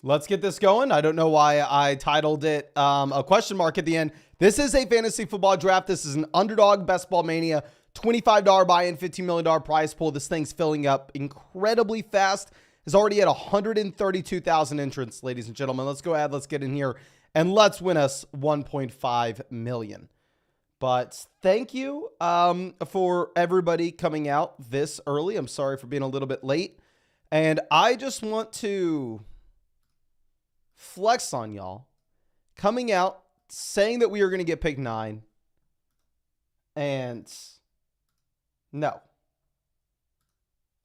Let's get this going. I don't know why I titled it a question mark at the end. This is a fantasy football draft. This is an Underdog Best Ball Mania. $25 buy-in, $15 million prize pool. This thing's filling up incredibly fast. It's already at 132,000 entrants, ladies and gentlemen. Let's go ahead. Let's get in here and let's win us 1.5 million. But thank you for everybody coming out this early. I'm sorry for being a little bit late. And I just want to flex on y'all coming out saying that we are going to get pick 9. And no.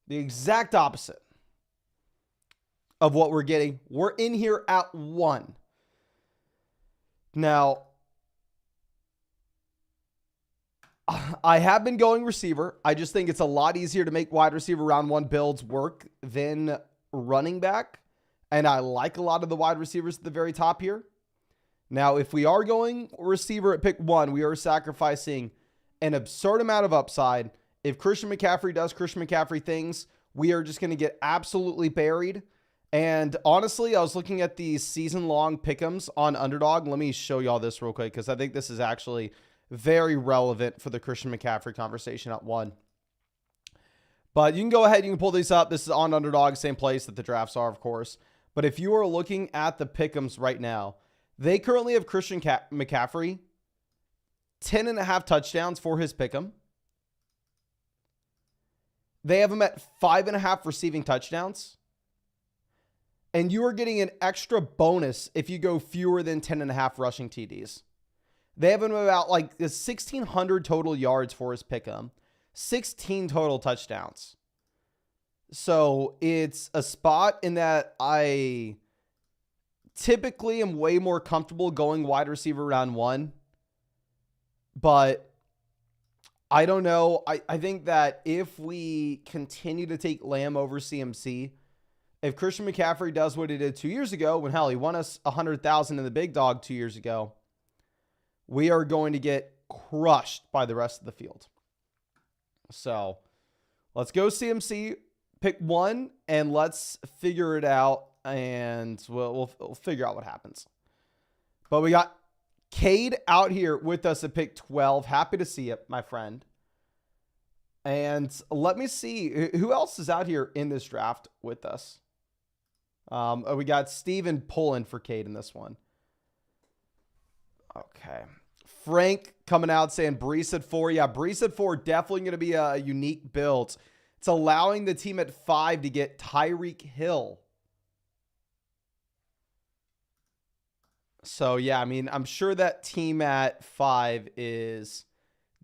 The exact opposite of what we're getting. We're in here at 1. Now, I have been going receiver. I just think it's a lot easier to make wide receiver round 1 builds work than running back. And I like a lot of the wide receivers at the very top here. Now, if we are going receiver at pick 1, we are sacrificing an absurd amount of upside. If Christian McCaffrey does Christian McCaffrey things, we are just going to get absolutely buried. And honestly, I was looking at these season-long pick'ems on Underdog. Let me show y'all this real quick because I think this is actually very relevant for the Christian McCaffrey conversation at 1. But you can go ahead, you can pull these up. This is on Underdog, same place that the drafts are, of course. But if you are looking at the pick'ems right now, they currently have Christian McCaffrey 10.5 touchdowns for his pick'em. They have him at 5.5 receiving touchdowns. And you are getting an extra bonus if you go fewer than 10.5 rushing TDs. They have him about like 1,600 total yards for his pick'em. 16 total touchdowns. So it's a spot in that I typically am way more comfortable going wide receiver round 1. But I don't know. I think that if we continue to take Lamb over CMC, if Christian McCaffrey does what he did 2 years ago, when hell, he won us 100,000 in the big dog 2 years ago, we are going to get crushed by the rest of the field. So let's go CMC, pick 1, and let's figure it out, and we'll figure out what happens. But we got Cade out here with us at pick 12. Happy to see it, my friend. And let me see who else is out here in this draft with us. We got Steven pulling for Cade in this one. Okay. Frank coming out saying Brees at 4. Yeah, Brees at 4, definitely going to be a unique build. It's allowing the team at 5 to get Tyreek Hill. So, yeah, I mean, I'm sure that team at 5 is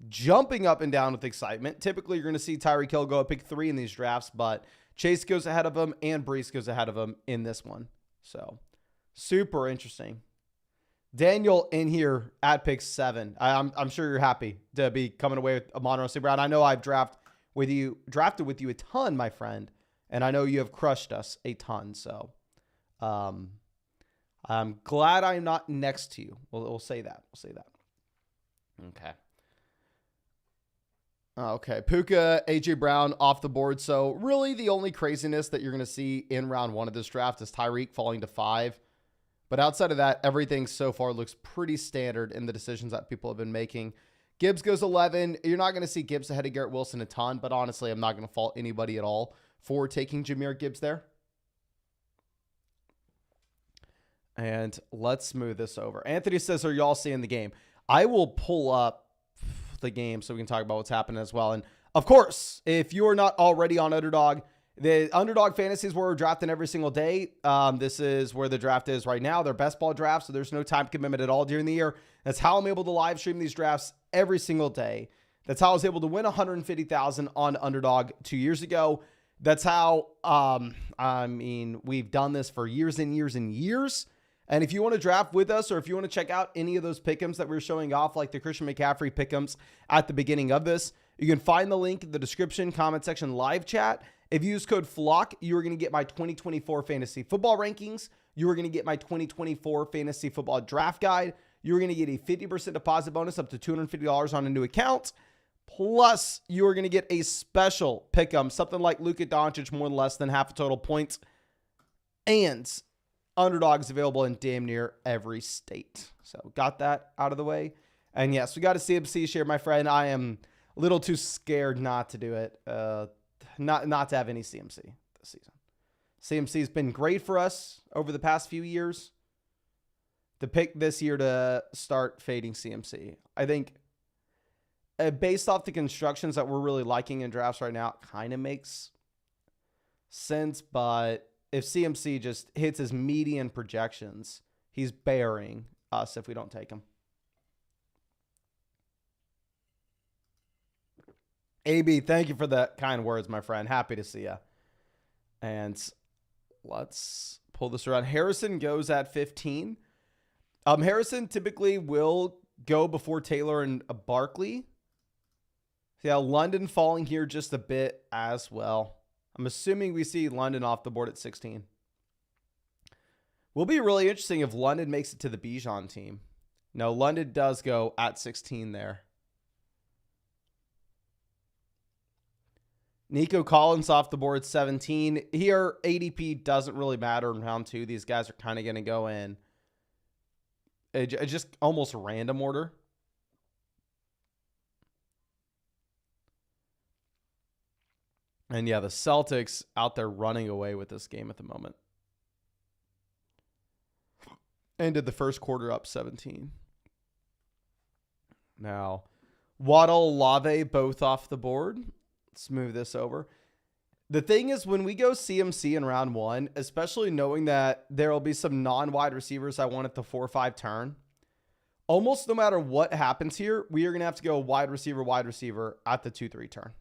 jumping up and down with excitement. Typically, you're going to see Tyreek Hill go at pick 3 in these drafts, but Chase goes ahead of him and Brees goes ahead of him in this one. So, super interesting. Daniel in here at pick 7. I'm sure you're happy to be coming away with a Monroe St. Brown. I know I've drafted with you a ton, my friend, and I know you have crushed us a ton. So, I'm glad I'm not next to you. We'll say that. We'll say that. Okay. Okay. Puka, AJ Brown off the board. So really the only craziness that you're going to see in round 1 of this draft is Tyreek falling to 5. But outside of that, everything so far looks pretty standard in the decisions that people have been making. Gibbs goes 11. You're not going to see Gibbs ahead of Garrett Wilson a ton, but honestly, I'm not going to fault anybody at all for taking Zamir Gibbs there. And let's smooth this over. Anthony says, are y'all seeing the game? I will pull up the game so we can talk about what's happening as well. And of course, if you're not already on Underdog, the Underdog Fantasy is where we're drafting every single day. This is where the draft is right now. They're best ball drafts, so there's no time commitment at all during the year. That's how I'm able to live stream these drafts every single day. That's how I was able to win $150,000 on Underdog 2 years ago. That's how, we've done this for years and years and years. And if you want to draft with us, or if you want to check out any of those pick'ems that we're showing off, like the Christian McCaffrey pick'ems at the beginning of this, you can find the link in the description, comment section, live chat. If you use code FLOCK, you are going to get my 2024 fantasy football rankings. You are going to get my 2024 fantasy football draft guide. You're going to get a 50% deposit bonus up to $250 on a new account. Plus, you are going to get a special pick'em, something like Luka Doncic more than less than half a total points. And Underdog's available in damn near every state. So got that out of the way. And yes, we got a CMC share, my friend. I am a little too scared not to do it. Not to have any CMC this season. CMC's been great for us over the past few years. The pick this year to start fading CMC. I think based off the constructions that we're really liking in drafts right now, it kind of makes sense. But if CMC just hits his median projections, he's burying us if we don't take him. AB, thank you for the kind words, my friend. Happy to see you. And let's pull this around. Harrison goes at 15. Harrison typically will go before Taylor and Barkley. Yeah, London falling here just a bit as well. I'm assuming we see London off the board at 16. Will be really interesting if London makes it to the Bijan team. No, London does go at 16 there. Nico Collins off the board 17. Here, ADP doesn't really matter in round 2. These guys are kind of going to go in just almost random order. And yeah, the Celtics out there running away with this game at the moment. Ended the first quarter up 17. Now, Waddle, Olave both off the board. Let's move this over. The thing is, when we go CMC in round 1, especially knowing that there will be some non-wide receivers I want at the 4-5 turn, almost no matter what happens here, we are going to have to go wide receiver at the 2-3 turn.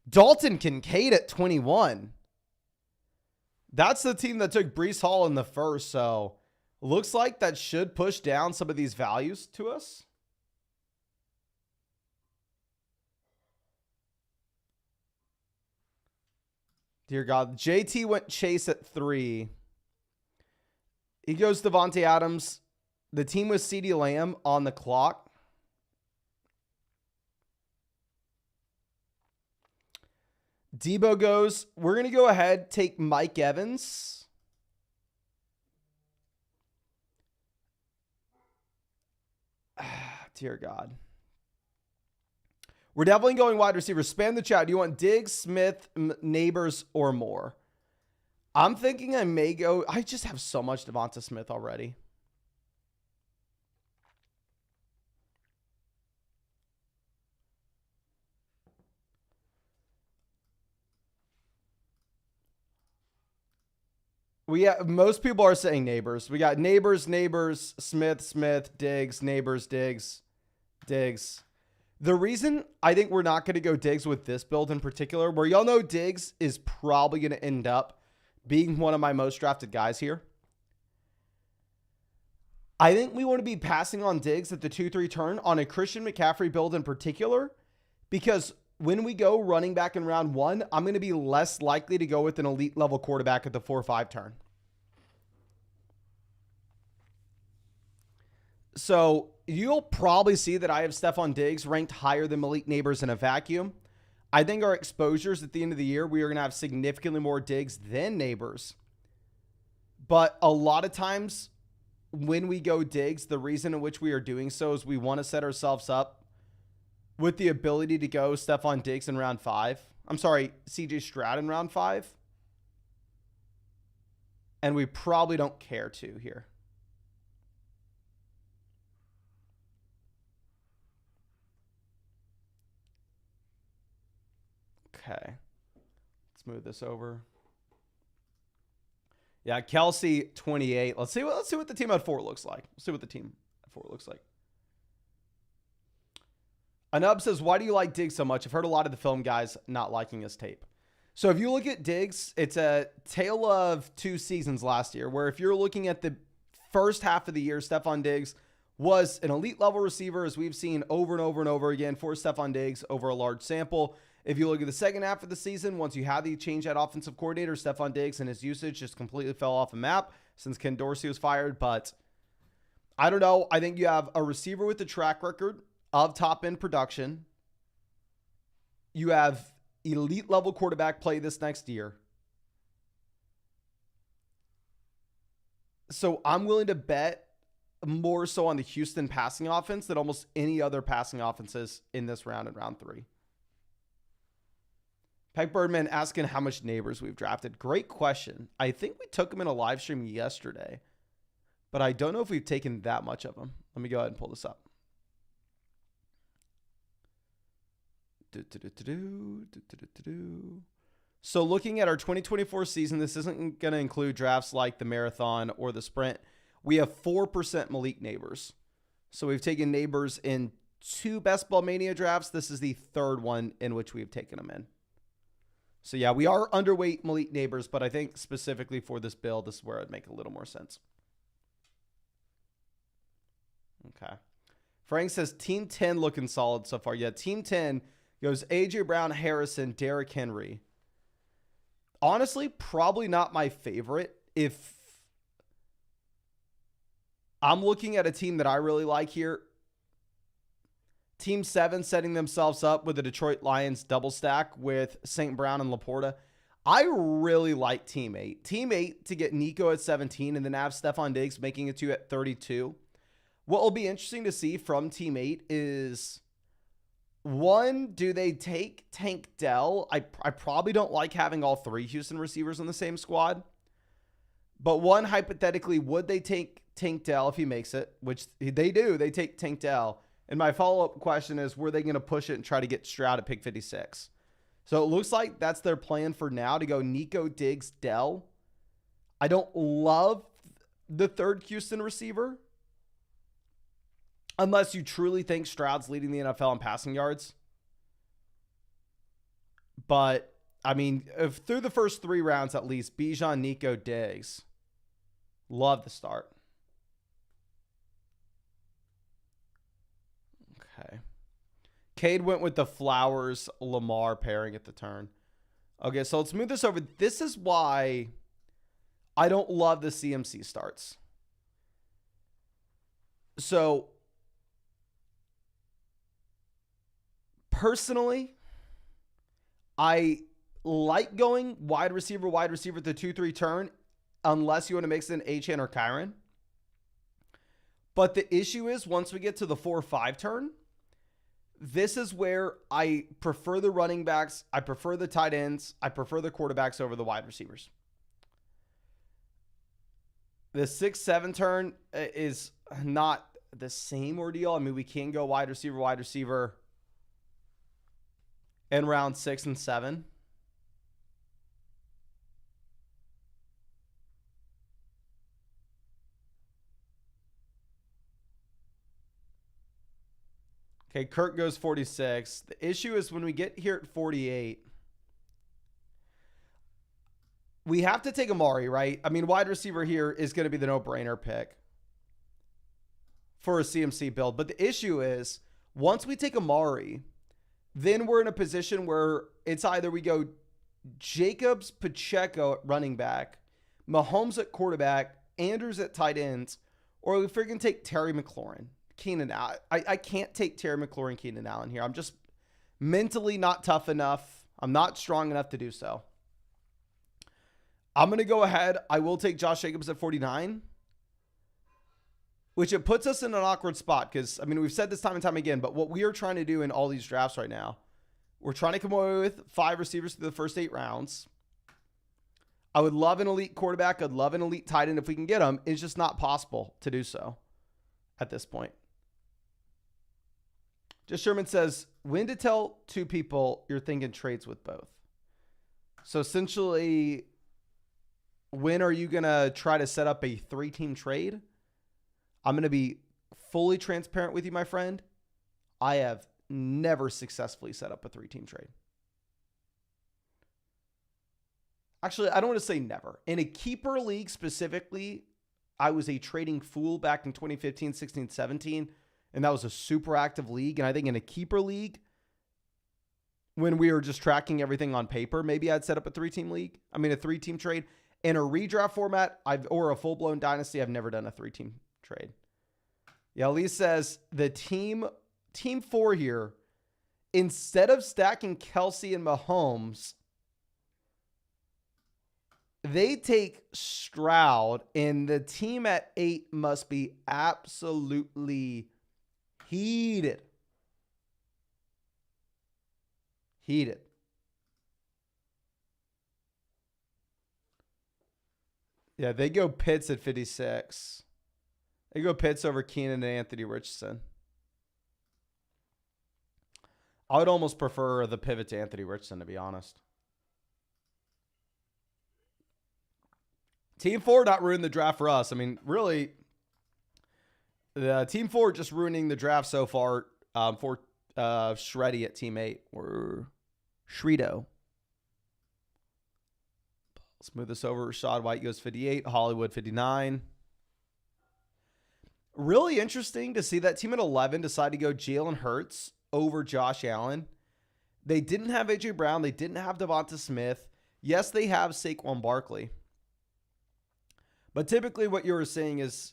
Dalton Kincaid at 21. That's the team that took Breece Hall in the first, so looks like that should push down some of these values to us. Dear God. JT went Chase at 3. He goes Devontae Adams. The team with CeeDee Lamb on the clock. Debo goes. We're going to go ahead, take Mike Evans. Dear God. We're definitely going wide receiver. Spam the chat. Do you want Diggs, Smith, Nabers, or more? I'm thinking I may go. I just have so much Devonta Smith already. Most people are saying Nabers. We got Nabers, Smith, Diggs, Nabers, Diggs. The reason I think we're not going to go Diggs with this build in particular, where y'all know Diggs is probably going to end up being one of my most drafted guys here. I think we want to be passing on Diggs at the 2-3 turn on a Christian McCaffrey build in particular, because when we go running back in round 1, I'm going to be less likely to go with an elite level quarterback at the 4-5 turn. So you'll probably see that I have Stephon Diggs ranked higher than Malik Nabers in a vacuum. I think our exposures at the end of the year, we are going to have significantly more Diggs than Nabers. But a lot of times when we go Diggs, the reason in which we are doing so is we want to set ourselves up with the ability to go Stephon Diggs in round 5. I'm sorry, CJ Stroud in round 5. And we probably don't care to here. Okay. Let's move this over. Yeah, Kelsey 28. Let's see what the team at 4 looks like. Let's see what the team at 4 looks like. Anub says, why do you like Diggs so much? I've heard a lot of the film guys not liking his tape. So if you look at Diggs, it's a tale of 2 seasons last year, where if you're looking at the first half of the year, Stephon Diggs was an elite level receiver, as we've seen over and over and over again for Stephon Diggs over a large sample. If you look at the second half of the season, once you had the change that offensive coordinator, Stephon Diggs and his usage just completely fell off the map since Ken Dorsey was fired. But I don't know. I think you have a receiver with a track record of top-end production. You have elite level quarterback play this next year. So I'm willing to bet more so on the Houston passing offense than almost any other passing offenses in this round, in round 3. Peck Birdman asking how much Nabers we've drafted. Great question. I think we took him in a live stream yesterday, but I don't know if we've taken that much of him. Let me go ahead and pull this up. So looking at our 2024 season, this isn't going to include drafts like the marathon or the sprint. We have 4% Malik Nabers. So we've taken Nabers in 2 Best Ball Mania drafts. This is the 3rd one in which we've taken him in. So yeah, we are underweight Malik Nabers, but I think specifically for this build, this is where it'd make a little more sense. Okay. Frank says Team 10 looking solid so far. Yeah, Team 10 goes A.J. Brown, Harrison, Derrick Henry. Honestly, probably not my favorite. If I'm looking at a team that I really like here, Team 7 setting themselves up with the Detroit Lions double stack with St. Brown and Laporta. I really like Team 8. Team 8 to get Nico at 17 and then have Stephon Diggs making it to at 32. What will be interesting to see from Team 8 is, one, do they take Tank Dell? I probably don't like having all 3 Houston receivers on the same squad. But one, hypothetically, would they take Tank Dell if he makes it? Which they do. They take Tank Dell. And my follow-up question is, were they going to push it and try to get Stroud at pick 56? So it looks like that's their plan for now, to go Nico, Diggs, Dell. I don't love the 3rd Houston receiver, unless you truly think Stroud's leading the NFL in passing yards. But, I mean, if through the first 3 rounds at least, Bijan, Nico, Diggs, love the start. Okay. Cade went with the Flowers-Lamar pairing at the turn. Okay, so let's move this over. This is why I don't love the CMC starts. So, personally, I like going wide receiver at the 2-3 turn, unless you want to mix in Achane or Kyron. But the issue is, once we get to the 4-5 turn, this is where I prefer the running backs, I prefer the tight ends, I prefer the quarterbacks over the wide receivers. The 6-7 turn is not the same ordeal. I mean, we can go wide receiver in round 6 and 7. Okay, Kirk goes 46. The issue is when we get here at 48, we have to take Amari, right? I mean, wide receiver here is going to be the no-brainer pick for a CMC build. But the issue is, once we take Amari, then we're in a position where it's either we go Jacobs, Pacheco at running back, Mahomes at quarterback, Andrews at tight ends, or we freaking take Terry McLaurin. Keenan Allen. I can't take Terry McLaurin, Keenan Allen here. I'm just mentally not tough enough. I'm not strong enough to do so. I'm going to go ahead. I will take Josh Jacobs at 49, which it puts us in an awkward spot because, I mean, we've said this time and time again, but what we are trying to do in all these drafts right now, we're trying to come away with 5 receivers through the first 8 rounds. I would love an elite quarterback. I'd love an elite tight end if we can get them. It's just not possible to do so at this point. Just Sherman says, when to tell 2 people you're thinking trades with both. So essentially, when are you going to try to set up a 3-team trade? I'm going to be fully transparent with you, my friend. I have never successfully set up a 3-team trade. Actually, I don't want to say never. In a keeper league specifically, I was a trading fool back in 2015, 16, 17. And that was a super active league. And I think in a keeper league, when we were just tracking everything on paper, maybe I'd set up a 3-team league. I mean, a 3-team trade. In a redraft format, or a full-blown dynasty, I've never done a 3-team trade. Yeah, Lee says the team 4 here, instead of stacking Kelsey and Mahomes, They take Stroud, and the team at 8 must be absolutely heated. Heated. Yeah, they go Pitts at 56. They go Pitts over Keenan and Anthony Richardson. I would almost prefer the pivot to Anthony Richardson, to be honest. Team 4 not ruining the draft for us. I mean, really, the Team 4 just ruining the draft so far for Shreddy at Team 8. Or Shredo. Let's move this over. Rashad White goes 58. Hollywood 59. Really interesting to see that team at 11 decide to go Jalen Hurts over Josh Allen. They didn't have A.J. Brown. They didn't have Devonta Smith. Yes, they have Saquon Barkley. But typically what you're seeing is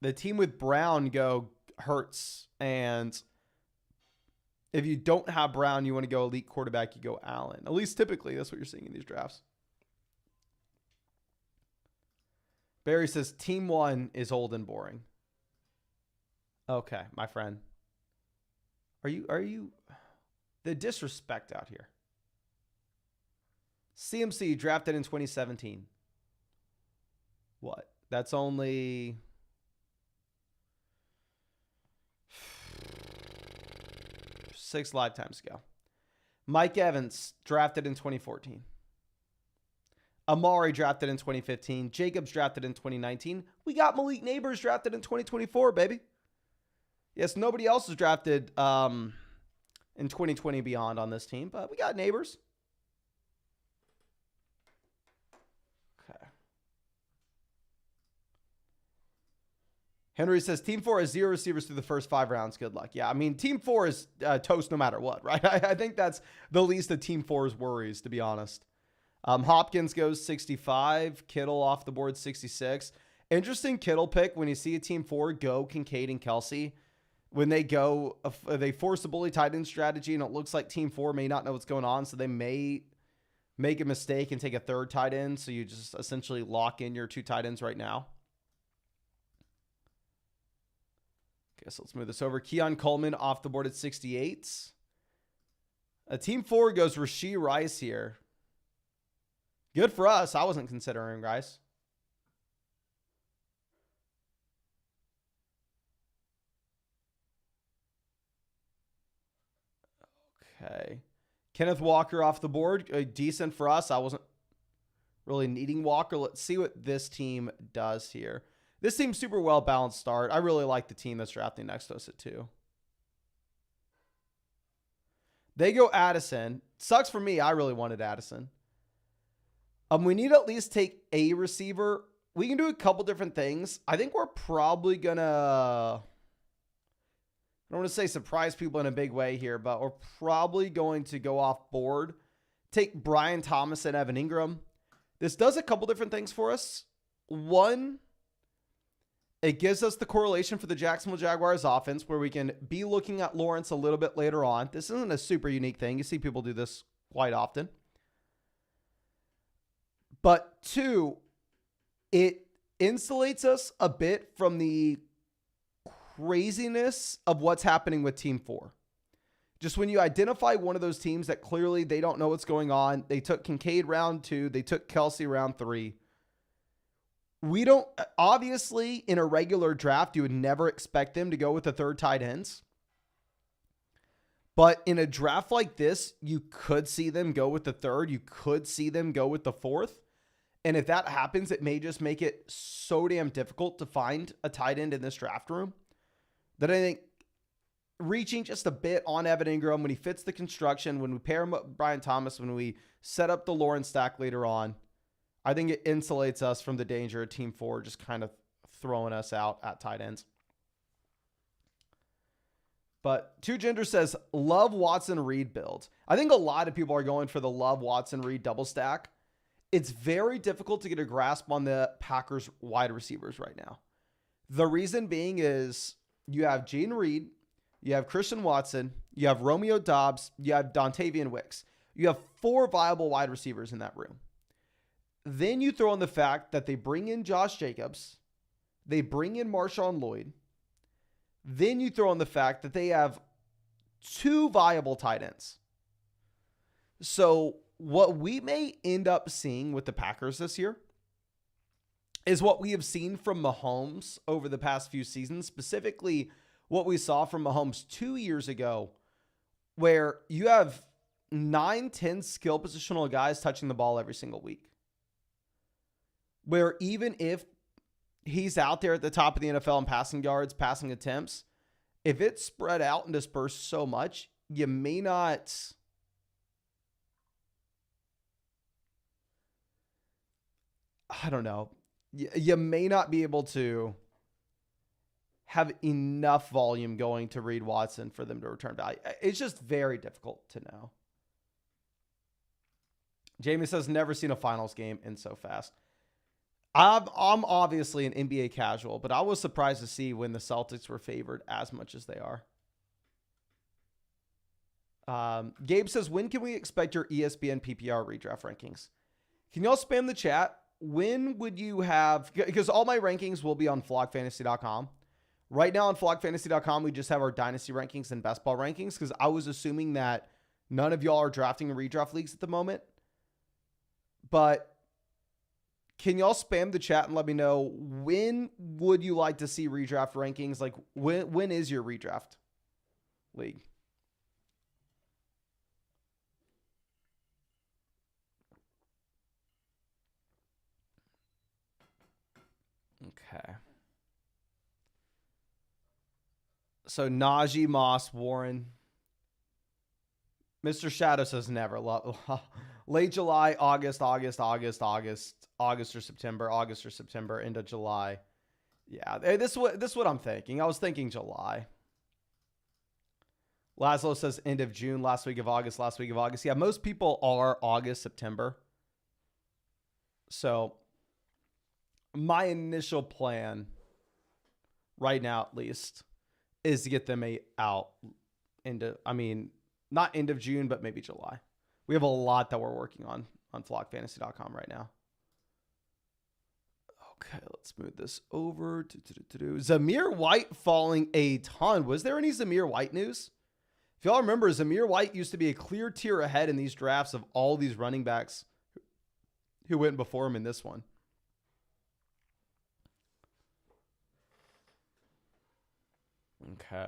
the team with Brown go Hurts. And if you don't have Brown, you want to go elite quarterback, you go Allen. At least typically, that's what you're seeing in these drafts. Barry says, Team 1 is old and boring. Okay, my friend. Are you the disrespect out here? CMC drafted in 2017. What? That's only 6 lifetimes ago. Mike Evans drafted in 2014. Amari drafted in 2015. Jacobs drafted in 2019. We got Malik Nabers drafted in 2024, baby. Yes, nobody else is drafted in 2020 beyond on this team, but we got Nabers. Okay. Henry says, Team 4 has 0 receivers through the first 5 rounds. Good luck. Yeah, I mean, Team 4 is toast no matter what, right? I think that's the least of Team 4's worries, to be honest. Hopkins goes 65. Kittle off the board 66. Interesting Kittle pick when you see a Team 4 go Kincaid and Kelsey. When they go, they force a bully tight end strategy, and it looks like Team 4 may not know what's going on, so they may make a mistake and take a third tight end, so you just essentially lock in your 2 tight ends right now. Okay, so let's move this over. Keon Coleman off the board at 68. Team 4 goes Rashee Rice here. Good for us. I wasn't considering Rice. Okay. Kenneth Walker off the board. Decent for us. I wasn't really needing Walker. Let's see what this team does here. This team's super well-balanced start. I really like the team that's drafting next to us at 2. They go Addison. Sucks for me. I really wanted Addison. We need to at least take a receiver. We can do a couple different things. I think we're probably going to, I don't want to say surprise people in a big way here, but we're probably going to go off board, take Brian Thomas and Evan Ingram. This does a couple different things for us. One, it gives us the correlation for the Jacksonville Jaguars offense where we can be looking at Lawrence a little bit later on. This isn't a super unique thing. You see people do this quite often. But 2, it insulates us a bit from the craziness of what's happening with Team 4. Just when you identify one of those teams that clearly they don't know what's going on, they took Kincaid round 2, they took Kelsey round 3. We don't, obviously, in a regular draft, you would never expect them to go with the 3rd tight ends. But in a draft like this, you could see them go with the 3rd. You could see them go with the 4th. And if that happens, it may just make it so damn difficult to find a tight end in this draft room that I think reaching just a bit on Evan Ingram when he fits the construction, when we pair him up with Brian Thomas, when we set up the Lawrence stack later on, I think it insulates us from the danger of Team 4 just kind of throwing us out at tight ends. But 2Gender says, love Watson Reed build. I think a lot of people are going for the love Watson Reed double stack. It's very difficult to get a grasp on the Packers wide receivers right now. The reason being is you have Gene Reed, you have Christian Watson, you have Romeo Doubs, you have Dontavian Wicks. You have 4 viable wide receivers in that room. Then you throw in the fact that they bring in Josh Jacobs. They bring in Marshawn Lloyd. Then you throw in the fact that they have 2 viable tight ends. So what we may end up seeing with the Packers this year is what we have seen from Mahomes over the past few seasons, specifically what we saw from Mahomes 2 years ago, where you have 9, 10 skill positional guys touching the ball every single week. Where even if he's out there at the top of the NFL in passing yards, passing attempts, if it's spread out and dispersed so much, you may not... I don't know. You may not be able to have enough volume going to Reed Watson for them to return value. It's just very difficult to know. Jamie says, never seen a finals game end so fast. I'm obviously an NBA casual, but I was surprised to see when the Celtics were favored as much as they are. Gabe says, when can we expect your ESPN PPR redraft rankings? Can y'all spam the chat? When would you have, because all my rankings will be on flockfantasy.com. Right now on flockfantasy.com, we just have our dynasty rankings and best ball rankings because I was assuming that none of y'all are drafting in redraft leagues at the moment. But can y'all spam the chat and let me know when would you like to see redraft rankings? Like when is your redraft league? Okay. So Najee, Moss, Warren. Mr. Shadow says never. Late July, August or September, into July. Yeah, this is what I'm thinking. I was thinking July. Laszlo says end of June, last week of August. Yeah, most people are August, September. So my initial plan right now, at least, is to get them out into, not end of June, but maybe July. We have a lot that we're working on flockfantasy.com right now. Okay, let's move this over. Zamir White falling a ton. Was there any Zamir White news? If y'all remember, Zamir White used to be a clear tier ahead in these drafts of all these running backs who went before him in this one. Okay.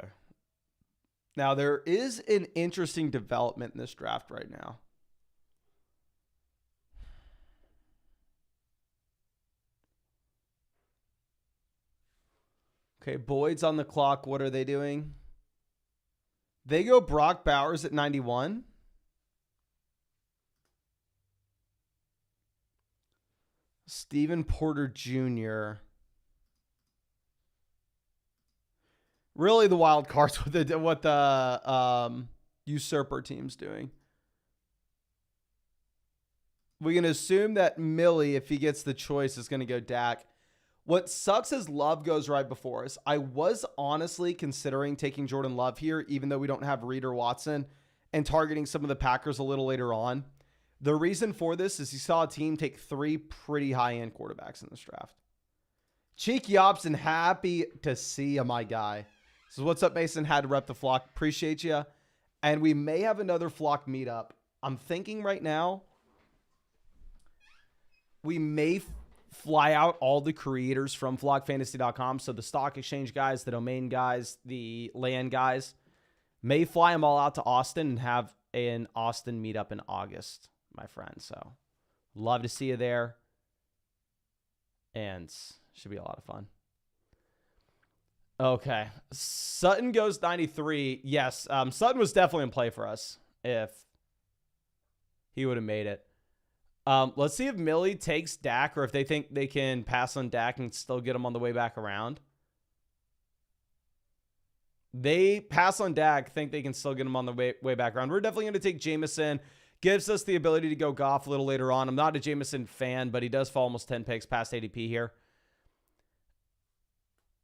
Now, there is an interesting development in this draft right now. Okay, Boyd's on the clock. What are they doing? They go Brock Bowers at 91. Stephen Porter Jr. Really the wild cards with what the usurper team's doing. We can assume that Millie, if he gets the choice, is going to go Dak. What sucks is Love goes right before us. I was honestly considering taking Jordan Love here, even though we don't have Reed or Watson, and targeting some of the Packers a little later on. The reason for this is he saw a team take 3 pretty high-end quarterbacks in this draft. Cheeky Opson, happy to see you, my guy. So what's up, Mason? Had to rep the flock. Appreciate you. And we may have another flock meetup. I'm thinking right now we may fly out all the creators from flockfantasy.com. So the stock exchange guys, the domain guys, the land guys, may fly them all out to Austin and have an Austin meetup in August, my friend. So love to see you there. And should be a lot of fun. Okay. Sutton goes 93. Yes. Sutton was definitely in play for us if he would have made it. Let's see if Millie takes Dak or if they think they can pass on Dak and still get him on the way back around. They pass on Dak, think they can still get him on the way back around. We're definitely going to take Jameson. Gives us the ability to go Goff a little later on. I'm not a Jameson fan, but he does fall almost 10 picks past ADP here.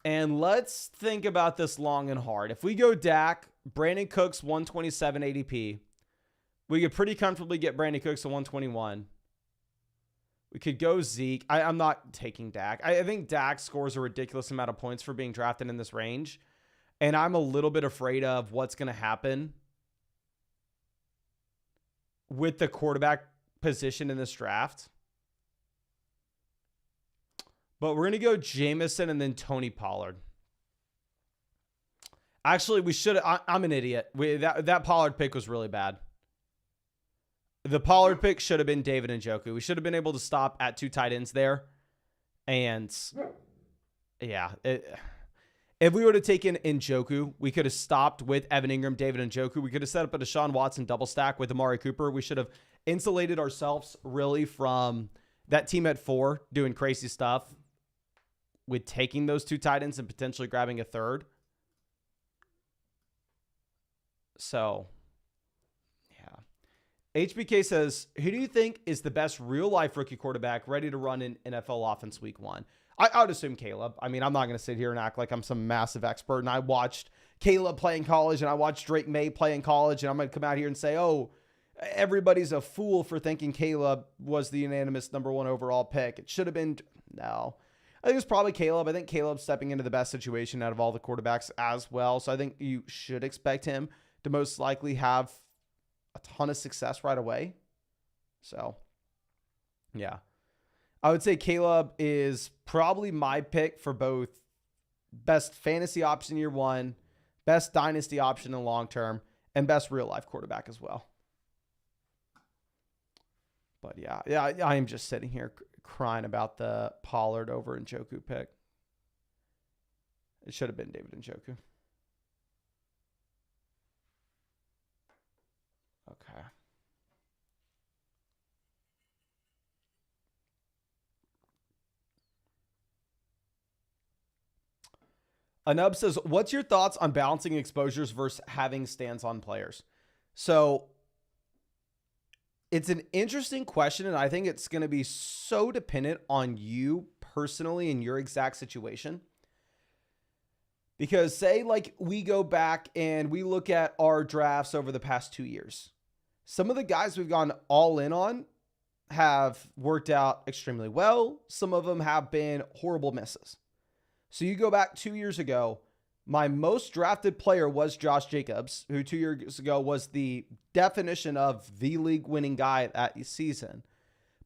And let's think about this long and hard. If we go Dak, Brandon Cooks 127 ADP. We could pretty comfortably get Brandon Cooks to 121. We could go Zeke. I'm not taking Dak. I think Dak scores a ridiculous amount of points for being drafted in this range. And I'm a little bit afraid of what's going to happen with the quarterback position in this draft. But we're going to go Jameson and then Tony Pollard. Actually, we should. I'm an idiot. That Pollard pick was really bad. The Pollard pick should have been David Njoku. We should have been able to stop at 2 tight ends there. And yeah, if we would have taken Njoku, we could have stopped with Evan Ingram, David Njoku. We could have set up a Deshaun Watson double stack with Amari Cooper. We should have insulated ourselves really from that team at 4 doing crazy stuff with taking those 2 tight ends and potentially grabbing a third. So, yeah. HBK says, who do you think is the best real-life rookie quarterback ready to run in NFL offense week 1? I would assume Caleb. I mean, I'm not going to sit here and act like I'm some massive expert. And I watched Caleb play in college, and I watched Drake May play in college, and I'm going to come out here and say, oh, everybody's a fool for thinking Caleb was the unanimous number 1 overall pick. It should have been. No. I think it's probably Caleb. I think Caleb's stepping into the best situation out of all the quarterbacks as well. So I think you should expect him to most likely have a ton of success right away. So, yeah. I would say Caleb is probably my pick for both best fantasy option year 1, best dynasty option in long term, and best real life quarterback as well. But yeah, I am just sitting here crying about the Pollard over Njoku pick. It should have been David Njoku. Okay. Anub says, what's your thoughts on balancing exposures versus having stands on players? So it's an interesting question, and I think it's going to be so dependent on you personally in your exact situation. Because say like we go back and we look at our drafts over the past 2 years. Some of the guys we've gone all in on have worked out extremely well. Some of them have been horrible misses. So you go back 2 years ago, my most drafted player was Josh Jacobs, who 2 years ago was the definition of the league winning guy that season.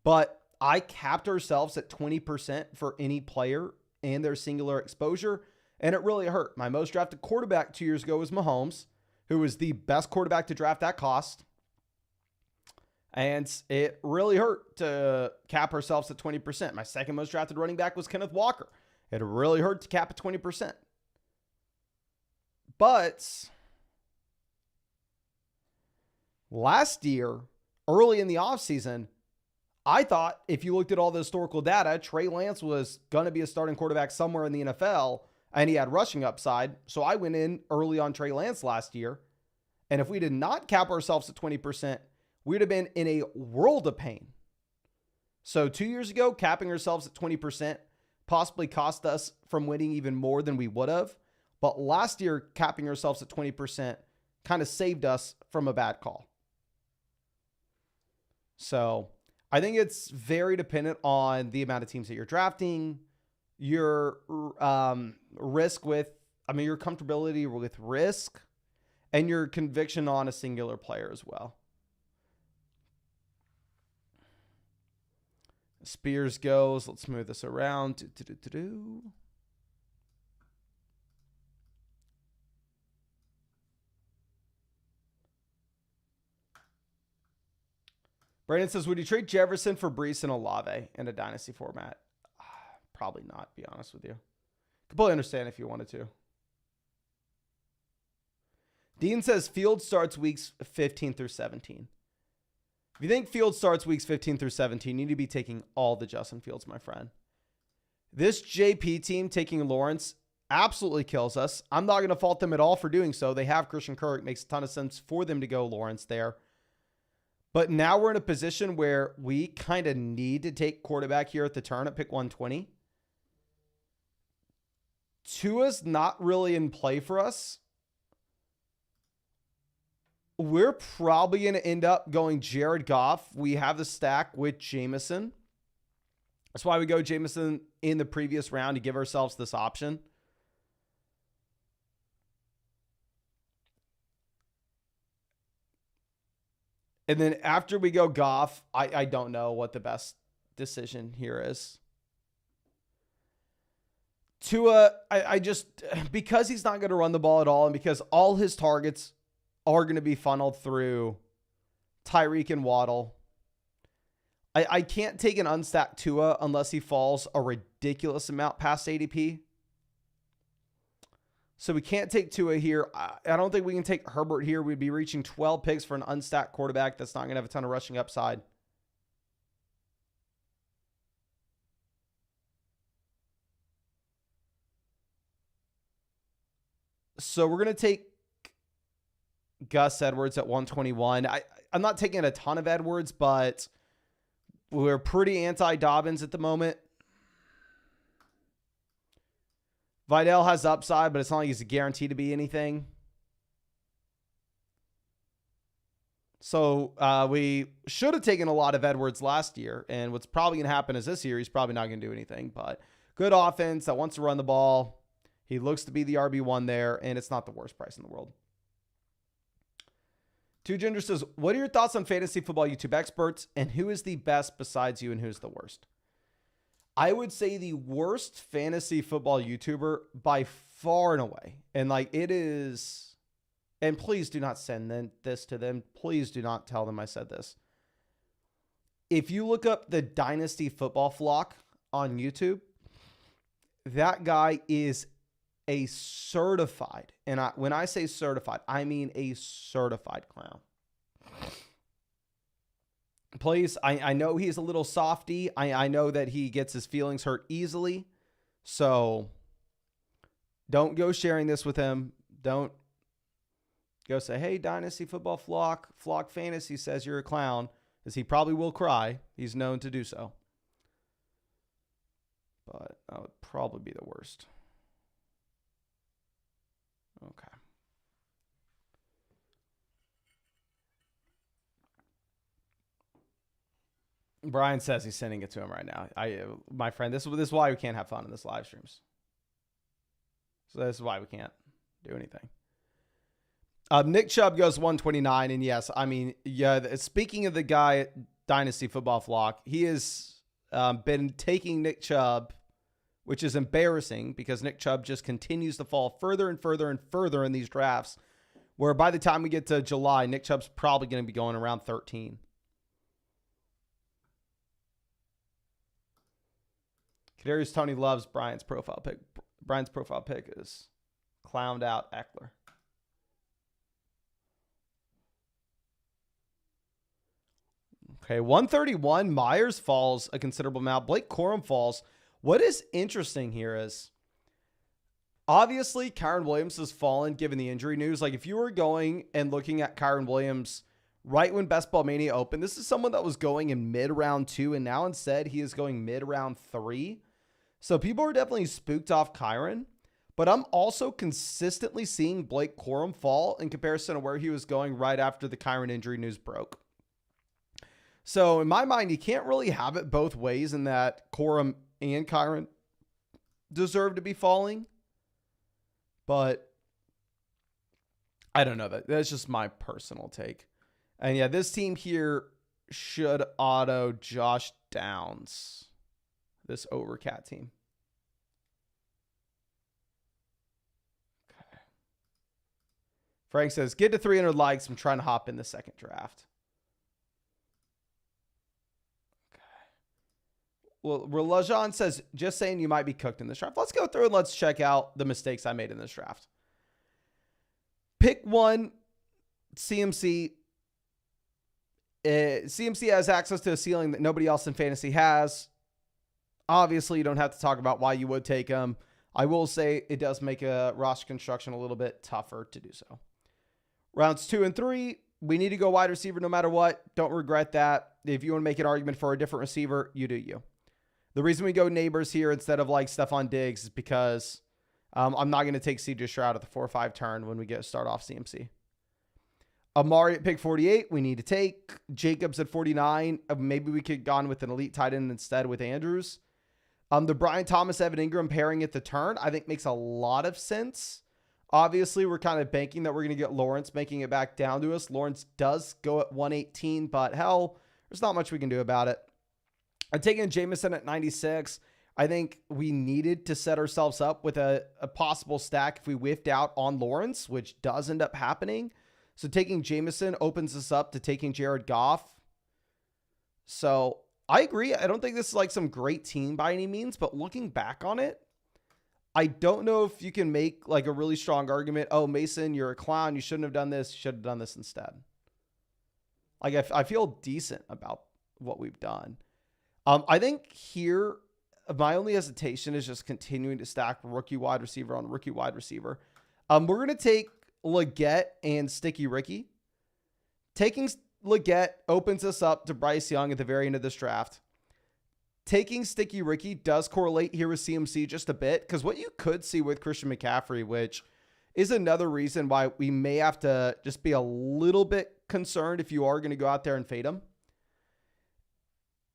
But I capped ourselves at 20% for any player and their singular exposure, and it really hurt. My most drafted quarterback 2 years ago was Mahomes, who was the best quarterback to draft at cost. And it really hurt to cap ourselves at 20%. My second most drafted running back was Kenneth Walker. It really hurt to cap at 20%. But last year, early in the offseason, I thought if you looked at all the historical data, Trey Lance was going to be a starting quarterback somewhere in the NFL, and he had rushing upside. So I went in early on Trey Lance last year. And if we did not cap ourselves at 20%, we'd have been in a world of pain. So 2 years ago, capping ourselves at 20% possibly cost us from winning even more than we would have. But last year, capping ourselves at 20% kind of saved us from a bad call. So I think it's very dependent on the amount of teams that you're drafting, your risk with, your comfortability with risk, and your conviction on a singular player as well. Spears goes. Let's move this around. Brandon says, would you trade Jefferson for Brees and Olave in a dynasty format? Probably not, to be honest with you. Completely understand if you wanted to. Dean says Fields starts weeks 15 through 17. If you think Fields starts weeks 15 through 17, you need to be taking all the Justin Fields, my friend. This JP team taking Lawrence absolutely kills us. I'm not going to fault them at all for doing so. They have Christian Kirk. It makes a ton of sense for them to go Lawrence there. But now we're in a position where we kind of need to take quarterback here at the turn at pick 120. Tua's not really in play for us. We're probably going to end up going Jared Goff. We have the stack with Jameson. That's why we go Jameson in the previous round to give ourselves this option. And then after we go Goff, I don't know what the best decision here is. Tua, I just, because he's not going to run the ball at all, and because all his targets are going to be funneled through Tyreek and Waddle, I can't take an unstacked Tua unless he falls a ridiculous amount past ADP. So we can't take Tua here. I don't think we can take Herbert here. We'd be reaching 12 picks for an unstacked quarterback that's not going to have a ton of rushing upside. So we're going to take Gus Edwards at 121. I'm not taking a ton of Edwards, but we're pretty anti-Dobbins at the moment. Vidal has upside, but it's not like he's a guarantee to be anything. So we should have taken a lot of Edwards last year, and what's probably going to happen is this year he's probably not going to do anything, but good offense that wants to run the ball. He looks to be the RB1 there, and it's not the worst price in the world. Two Ginger says, what are your thoughts on fantasy football YouTube experts, and who is the best besides you, and who's the worst? I would say the worst fantasy football YouTuber by far and away. And like it is, and please do not send this to them. Please do not tell them I said this. If you look up the Dynasty Football Flock on YouTube, that guy is a certified, and when I say certified, I mean a certified clown. Please, I know he's a little softy. I know that he gets his feelings hurt easily. So don't go sharing this with him. Don't go say, hey, Dynasty Football Flock Fantasy says you're a clown, because he probably will cry. He's known to do so. But that would probably be the worst. Okay. Brian says he's sending it to him right now. My friend, this is why we can't have fun in this live streams. So this is why we can't do anything. Nick Chubb goes 129, and yes, I mean, yeah. Speaking of the guy at Dynasty Football Flock, he has been taking Nick Chubb, which is embarrassing because Nick Chubb just continues to fall further and further and further in these drafts, where by the time we get to July, Nick Chubb's probably going to be going around 13. Kadarius Toney loves Brian's profile pick. Brian's profile pick is clowned out Eckler. Okay, 131. Myers falls a considerable amount. Blake Corum falls. What is interesting here is, obviously, Kyren Williams has fallen given the injury news. Like, if you were going and looking at Kyren Williams right when Best Ball Mania opened, this is someone that was going in mid-round 2, and now instead he is going mid-round 3. So people are definitely spooked off Kyren, but I'm also consistently seeing Blake Corum fall in comparison to where he was going right after the Kyren injury news broke. So in my mind, you can't really have it both ways in that Corum and Kyren deserve to be falling. But I don't know. That's just my personal take. And yeah, this team here should auto Josh Downs. This Overcat team. Okay. Frank says, get to 300 likes. I'm trying to hop in the second draft. Well, Lajan says, just saying you might be cooked in this draft. Let's go through and let's check out the mistakes I made in this draft. Pick 1, CMC. CMC has access to a ceiling that nobody else in fantasy has. Obviously, you don't have to talk about why you would take him. I will say it does make a roster construction a little bit tougher to do so. Rounds 2 and 3, we need to go wide receiver no matter what. Don't regret that. If you want to make an argument for a different receiver, you do you. The reason we go Nabers here instead of like Stephon Diggs is because I'm not going to take CJ Stroud at the 4-5 turn when we start off CMC. Amari at pick 48, we need to take. Jacobs at 49. Maybe we could have gone with an elite tight end instead with Andrews. The Brian Thomas, Evan Ingram pairing at the turn, I think makes a lot of sense. Obviously, we're kind of banking that we're going to get Lawrence making it back down to us. Lawrence does go at 118, but hell, there's not much we can do about it. I'm taking Jameson at 96. I think we needed to set ourselves up with a possible stack if we whiffed out on Lawrence, which does end up happening. So taking Jameson opens us up to taking Jared Goff. So I agree. I don't think this is like some great team by any means, but looking back on it, I don't know if you can make like a really strong argument. Oh, Mason, you're a clown. You shouldn't have done this. You should have done this instead. Like I feel decent about what we've done. I think here, my only hesitation is just continuing to stack rookie wide receiver on rookie wide receiver. We're going to take Leggett and Sticky Ricky. Taking Leggett opens us up to Bryce Young at the very end of this draft. Taking Sticky Ricky does correlate here with CMC just a bit, because what you could see with Christian McCaffrey, which is another reason why we may have to just be a little bit concerned if you are going to go out there and fade him,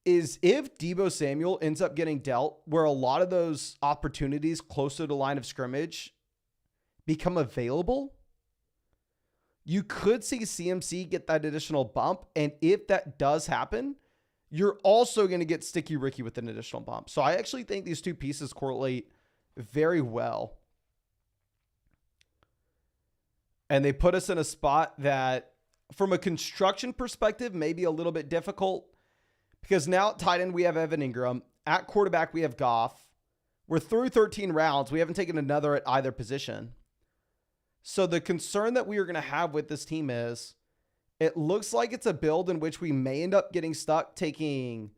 is if Deebo Samuel ends up getting dealt where a lot of those opportunities closer to the line of scrimmage become available, you could see CMC get that additional bump. And if that does happen, you're also going to get Sticky Ricky with an additional bump. So I actually think these two pieces correlate very well. And they put us in a spot that, from a construction perspective, may be a little bit difficult. Because now at tight end, we have Evan Ingram. At quarterback, we have Goff. We're through 13 rounds. We haven't taken another at either position. So the concern that we are going to have with this team is, it looks like it's a build in which we may end up getting stuck taking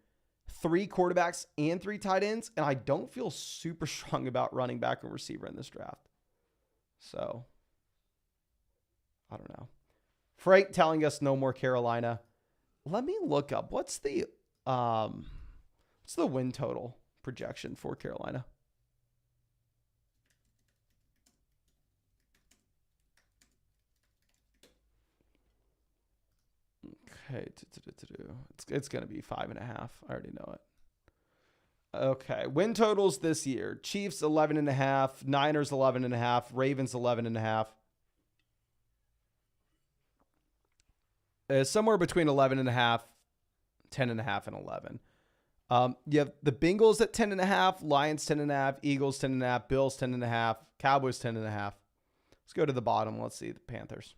3 quarterbacks and 3 tight ends. And I don't feel super strong about running back and receiver in this draft. So, I don't know. Frank telling us no more Carolina. Let me look up. What's the win total projection for Carolina? Okay, it's going to be 5.5. I already know it. Okay, win totals this year: Chiefs 11.5, Niners 11.5, Ravens 11.5. Somewhere between 11.5, 10.5, and 11. You have the Bengals at 10.5, Lions 10.5, Eagles 10.5, Bills 10.5, Cowboys 10.5. Let's go to the bottom. Let's see the Panthers.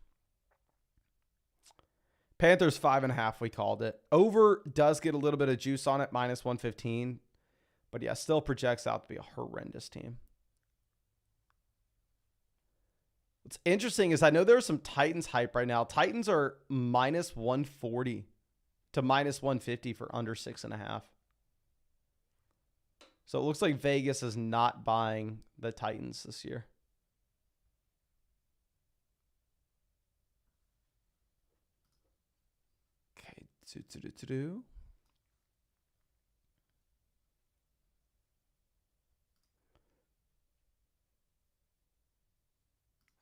Panthers 5.5. We called it. Over does get a little bit of juice on it, minus 115. But yeah, still projects out to be a horrendous team. What's interesting is I know there's some Titans hype right now. Titans are minus 140 to minus 150 for under 6.5. So it looks like Vegas is not buying the Titans this year. Okay.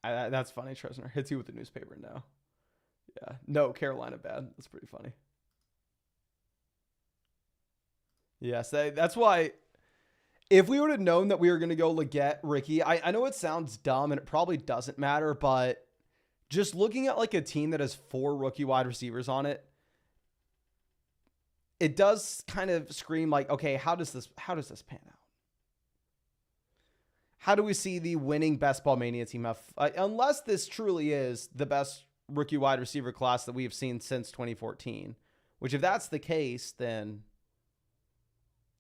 That's funny. Tresner hits you with the newspaper now. Yeah. No, Carolina bad. That's pretty funny. Yes, that's why if we would have known that we were going to go Leggett, Ricky, I know it sounds dumb and it probably doesn't matter, but just looking at like a team that has 4 rookie wide receivers on it, it does kind of scream like, okay, how does this pan out? How do we see the winning Best Ball Mania team have, unless this truly is the best rookie wide receiver class that we have seen since 2014, which if that's the case, then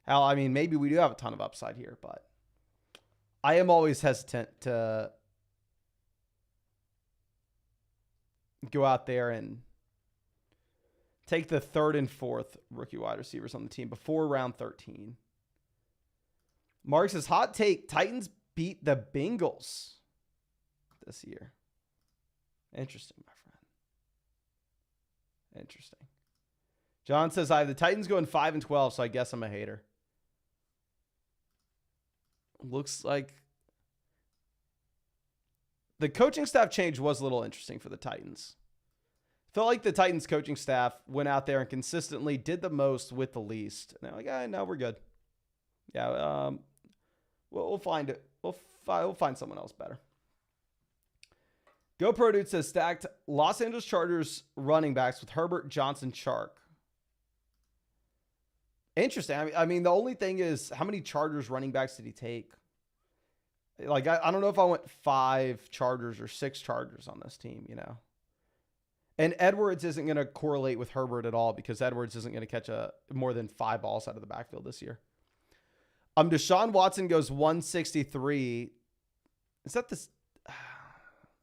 hell, I mean, maybe we do have a ton of upside here, but I am always hesitant to go out there and take the 3rd and 4th rookie wide receivers on the team before round 13. Mark says, hot take, Titans beat the Bengals this year. Interesting, my friend. Interesting. John says, I have the Titans going 5-12, so I guess I'm a hater. Looks like the coaching staff change was a little interesting for the Titans. Felt like the Titans coaching staff went out there and consistently did the most with the least. And they're like, no, we're good. Yeah, we'll find it. We'll find someone else better. GoPro Dude says stacked Los Angeles Chargers running backs with Herbert, Johnson, Chark. Interesting. I mean, the only thing is, how many Chargers running backs did he take? Like, I don't know if I went 5 Chargers or 6 Chargers on this team, you know. And Edwards isn't going to correlate with Herbert at all because Edwards isn't going to catch more than 5 balls out of the backfield this year. Deshaun Watson goes 163. Is that this?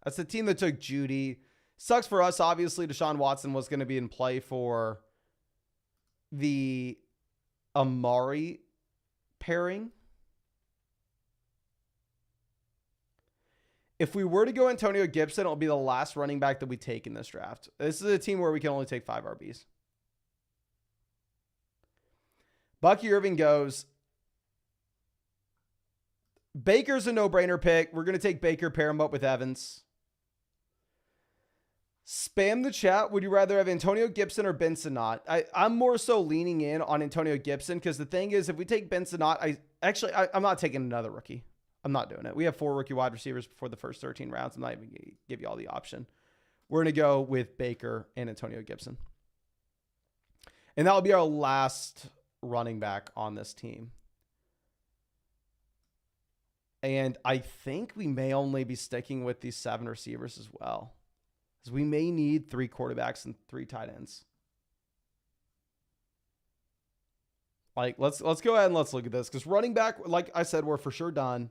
That's the team that took Judy. Sucks for us. Obviously, Deshaun Watson was going to be in play for the Amari pairing. If we were to go Antonio Gibson, it'll be the last running back that we take in this draft. This is a team where we can only take 5 RBs. Bucky Irving goes. Baker's a no-brainer pick. We're going to take Baker, pair him up with Evans. Spam the chat. Would you rather have Antonio Gibson or Ben Sinnott? I'm more so leaning in on Antonio Gibson because the thing is, if we take Ben Sinnott, I'm not taking another rookie. I'm not doing it. We have 4 rookie wide receivers before the first 13 rounds. I'm not even going to give you all the option. We're going to go with Baker and Antonio Gibson. And that will be our last running back on this team. And I think we may only be sticking with these 7 receivers as well. Because we may need 3 quarterbacks and 3 tight ends. Like, let's go ahead and let's look at this. Because running back, like I said, we're for sure done.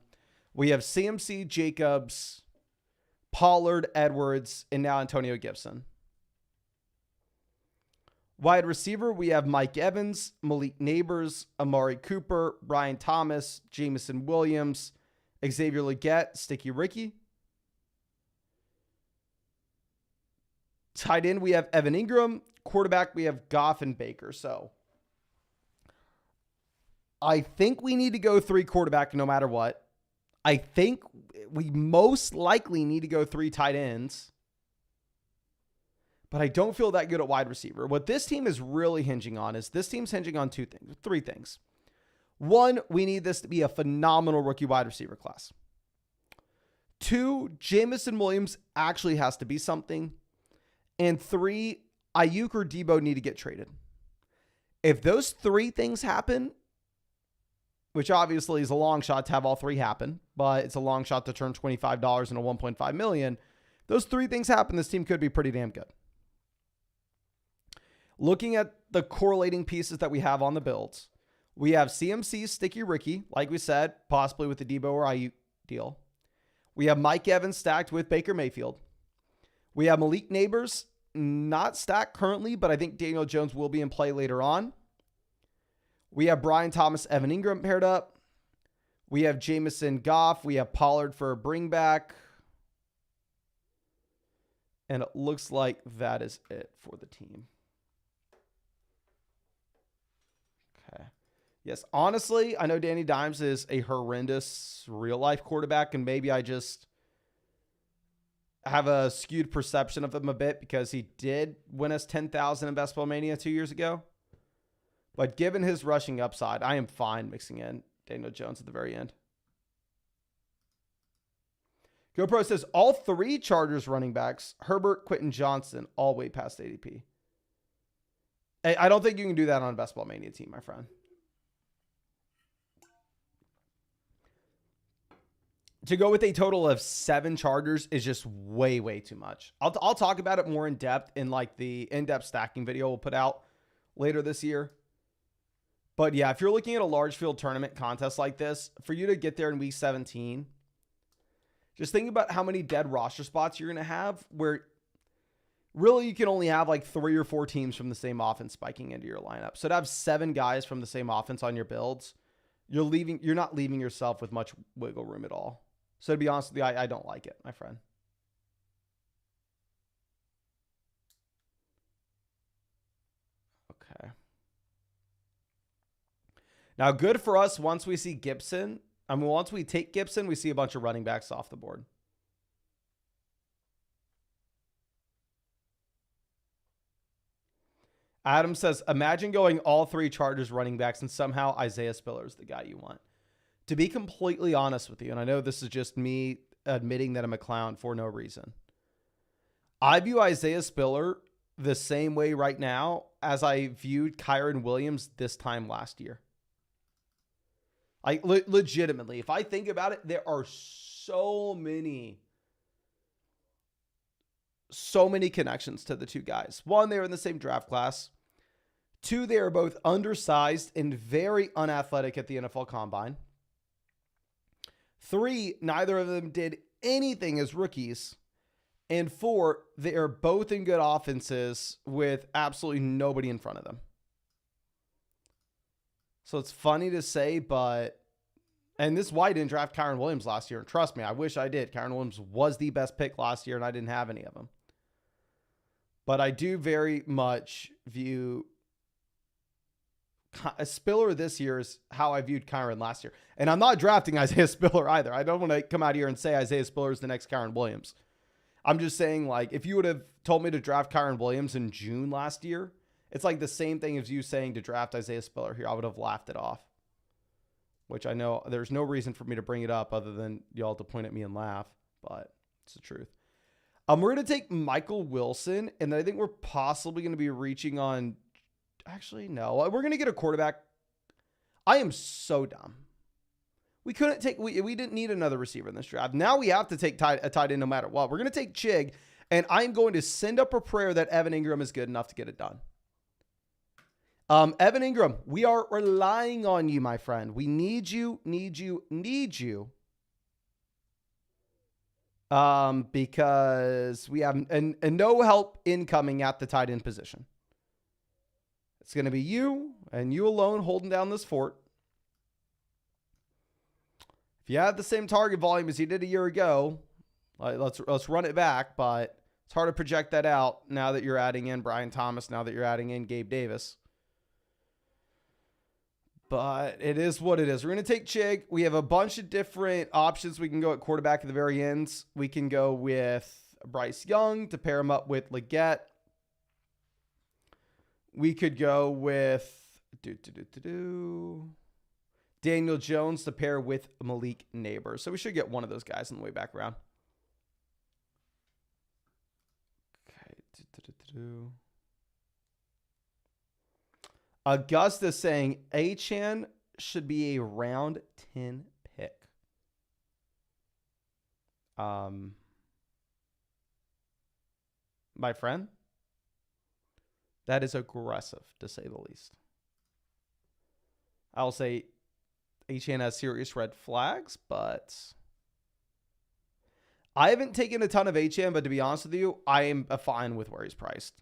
We have CMC, Jacobs, Pollard, Edwards, and now Antonio Gibson. Wide receiver, we have Mike Evans, Malik Nabers, Amari Cooper, Brian Thomas, Jameson Williams, Xavier Legette, Sticky Ricky. Tight end, we have Evan Ingram. Quarterback, we have Goff and Baker. So I think we need to go 3 quarterback no matter what. I think we most likely need to go 3 tight ends. But I don't feel that good at wide receiver. What this team is really hinging on is 3 things. 1, we need this to be a phenomenal rookie wide receiver class. 2, Jameson Williams actually has to be something. And 3, Ayuk or Debo need to get traded. If those 3 things happen, which obviously is a long shot to have all 3 happen, but it's a long shot to turn $25 into $1.5 million. If those 3 things happen, this team could be pretty damn good. Looking at the correlating pieces that we have on the builds, we have CMC, Sticky Ricky, like we said, possibly with the Debo or Ayuk deal. We have Mike Evans stacked with Baker Mayfield. We have Malik Nabers, not stacked currently, but I think Daniel Jones will be in play later on. We have Brian Thomas, Evan Ingram paired up. We have Jameson Goff. We have Pollard for a bring back. And it looks like that is it for the team. Okay. Yes, honestly, I know Danny Dimes is a horrendous real-life quarterback, and maybe I just have a skewed perception of him a bit because he did win us 10,000 in Best Ball Mania 2 years ago. But given his rushing upside, I am fine mixing in Daniel Jones at the very end. GoPro says all 3 Chargers running backs, Herbert, Quentin Johnson, all way past ADP. I don't think you can do that on a Best Ball Mania team, my friend. To go with a total of 7 Chargers is just way, way too much. I'll talk about it more in depth in like the in-depth stacking video we'll put out later this year. But yeah, if you're looking at a large field tournament contest like this, for you to get there in week 17, just think about how many dead roster spots you're going to have where really you can only have like 3 or 4 teams from the same offense spiking into your lineup. So to have 7 guys from the same offense on your builds, you're not leaving yourself with much wiggle room at all. So to be honest with you, I don't like it, my friend. Okay. Now, good for us once we see Gibson. Once we take Gibson, we see a bunch of running backs off the board. Adam says, imagine going all 3 Chargers running backs and somehow Isaiah Spiller is the guy you want. To be completely honest with you, and I know this is just me admitting that I'm a clown for no reason, I view Isaiah Spiller the same way right now as I viewed Kyren Williams this time last year. Legitimately, if I think about it, there are so many connections to the two guys. One, they were in the same draft class. 2, they are both undersized and very unathletic at the NFL Combine. 3, neither of them did anything as rookies. And 4, they are both in good offenses with absolutely nobody in front of them. So it's funny to say, but... And this is why I didn't draft Kyren Williams last year. And trust me, I wish I did. Kyren Williams was the best pick last year, and I didn't have any of them. But I do very much view Spiller this year is how I viewed Kyren last year. And I'm not drafting Isaiah Spiller either. I don't want to come out here and say Isaiah Spiller is the next Kyren Williams. I'm just saying, like, if you would have told me to draft Kyren Williams in June last year, it's like the same thing as you saying to draft Isaiah Spiller here. I would have laughed it off, which I know there's no reason for me to bring it up other than y'all to point at me and laugh, but it's the truth. We're going to take Michael Wilson, and I think we're possibly going to be reaching on... Actually, no. We're going to get a quarterback. I am so dumb. We couldn't take... We didn't need another receiver in this draft. Now we have to take a tight end no matter what. We're going to take Chig, and I'm going to send up a prayer that Evan Ingram is good enough to get it done. Evan Ingram, we are relying on you, my friend. We need you. Because we have and no help incoming at the tight end position. It's going to be you and you alone holding down this fort. If you have the same target volume as you did a year ago, let's run it back, but it's hard to project that out now that you're adding in Brian Thomas, now that you're adding in Gabe Davis. But it is what it is. We're going to take Chig. We have a bunch of different options. We can go at quarterback at the very ends. We can go with Bryce Young to pair him up with Leggett. We could go with Daniel Jones to pair with Malik Nabers. So we should get one of those guys on the way back around. Okay. Augusta saying Achane should be a round 10 pick. My friend, that is aggressive to say the least. I'll say Achane has serious red flags, but I haven't taken a ton of Achane, but to be honest with you, I am fine with where he's priced.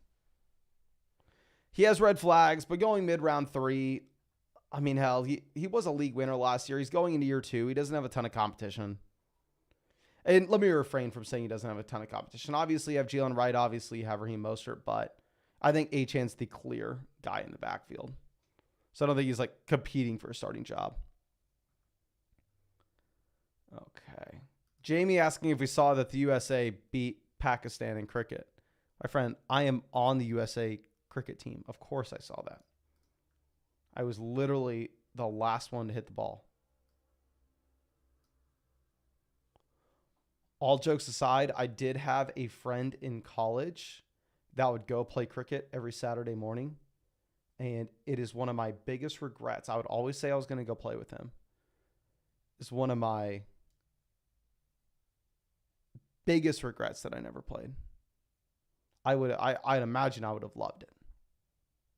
He has red flags, but going mid-round 3, I mean, hell, he was a league winner last year. He's going into year 2. He doesn't have a ton of competition. And let me refrain from saying he doesn't have a ton of competition. Obviously, you have Jalen Wright. Obviously, you have Raheem Mostert. But I think Achane's the clear guy in the backfield. So I don't think he's, like, competing for a starting job. Okay. Jamie asking if we saw that the USA beat Pakistan in cricket. My friend, I am on the USA cricket team. Of course I saw that. I was literally the last one to hit the ball. All jokes aside, I did have a friend in college that would go play cricket every Saturday morning. And it is one of my biggest regrets. I would always say I was going to go play with him. It's one of my biggest regrets that I never played. I'd imagine I would have loved it.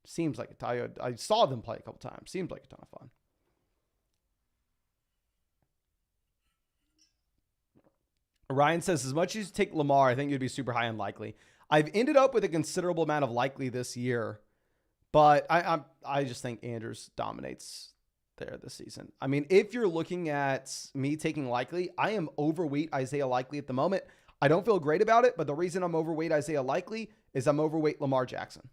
Seems like I saw them play a couple times. Seems like a ton of fun. Ryan says, as much as you take Lamar, I think you'd be super high unlikely. I've ended up with a considerable amount of likely this year, but I just think Andrews dominates there this season. I mean, if you're looking at me taking likely, I am overweight Isaiah Likely at the moment. I don't feel great about it, but the reason I'm overweight Isaiah Likely is I'm overweight Lamar Jackson.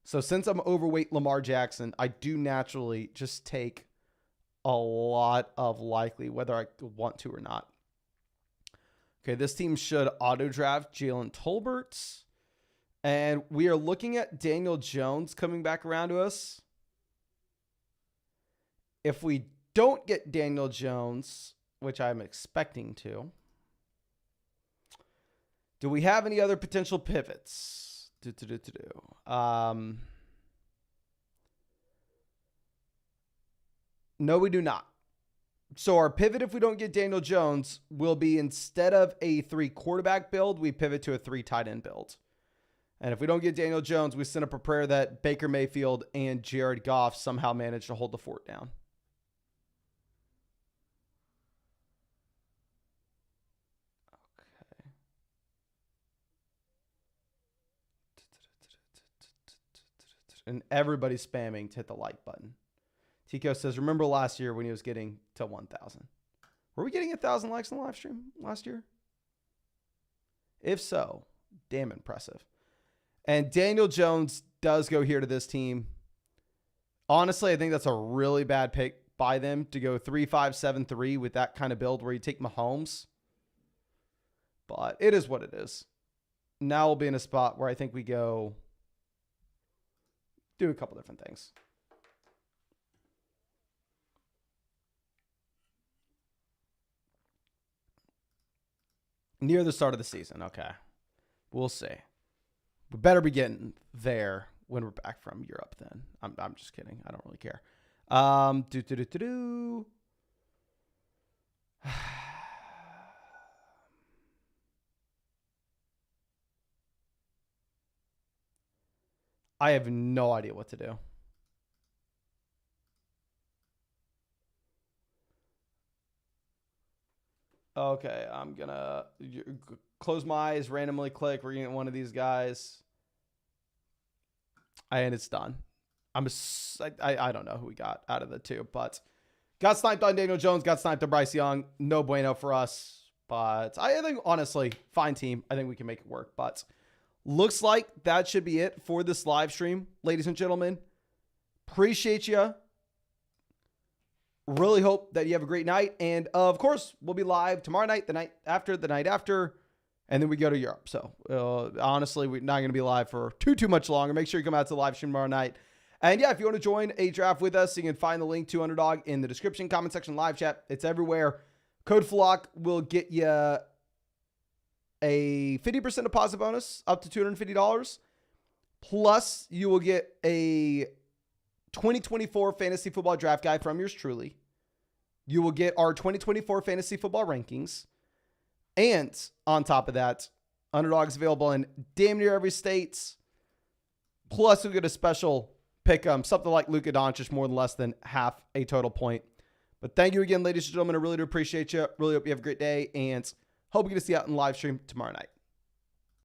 So since I'm overweight Lamar Jackson, I do naturally just take a lot of Likely, whether I want to or not. Okay, this team should auto-draft Jalen Tolbert. And we are looking at Daniel Jones coming back around to us. If we don't get Daniel Jones, which I'm expecting to, do we have any other potential pivots? No, we do not. So our pivot, if we don't get Daniel Jones, will be instead of a 3 quarterback build, we pivot to a 3 tight end build. And if we don't get Daniel Jones, we send up a prayer that Baker Mayfield and Jared Goff somehow manage to hold the fort down. Okay. And everybody's spamming to hit the like button. Tico says, remember last year when he was getting to 1,000? Were we getting 1,000 likes on the live stream last year? If so, damn impressive. And Daniel Jones does go here to this team. Honestly, I think that's a really bad pick by them to go 3-5-7-3 with that kind of build where you take Mahomes. But it is what it is. Now we'll be in a spot where I think we go do a couple different things. Near the start of the season. Okay. We'll see. We better be getting there when we're back from Europe then. I'm just kidding. I don't really care. I have no idea what to do. Okay, I'm going to close my eyes, randomly click. We're going to get one of these guys. And it's done. I don't know who we got out of the two, but got sniped on Daniel Jones, got sniped on Bryce Young. No bueno for us. But I think, honestly, fine team. I think we can make it work. But looks like that should be it for this live stream, ladies and gentlemen. Appreciate you. Really hope that you have a great night. And of course, we'll be live tomorrow night, the night after, and then we go to Europe. So honestly, we're not going to be live for too much longer. Make sure you come out to the live stream tomorrow night. And yeah, if you want to join a draft with us, you can find the link to Underdog in the description, comment section, live chat. It's everywhere. Code FLOCK will get you a 50% deposit bonus up to $250. Plus, you will get a 2024 fantasy football draft guide from yours truly. You will get our 2024 fantasy football rankings. And on top of that, Underdog's available in damn near every state. Plus, you'll get a special pick, something like Luka Doncic, more than less than half a total point. But thank you again, ladies and gentlemen. I really do appreciate you. Really hope you have a great day. And hope we get to see you out in live stream tomorrow night.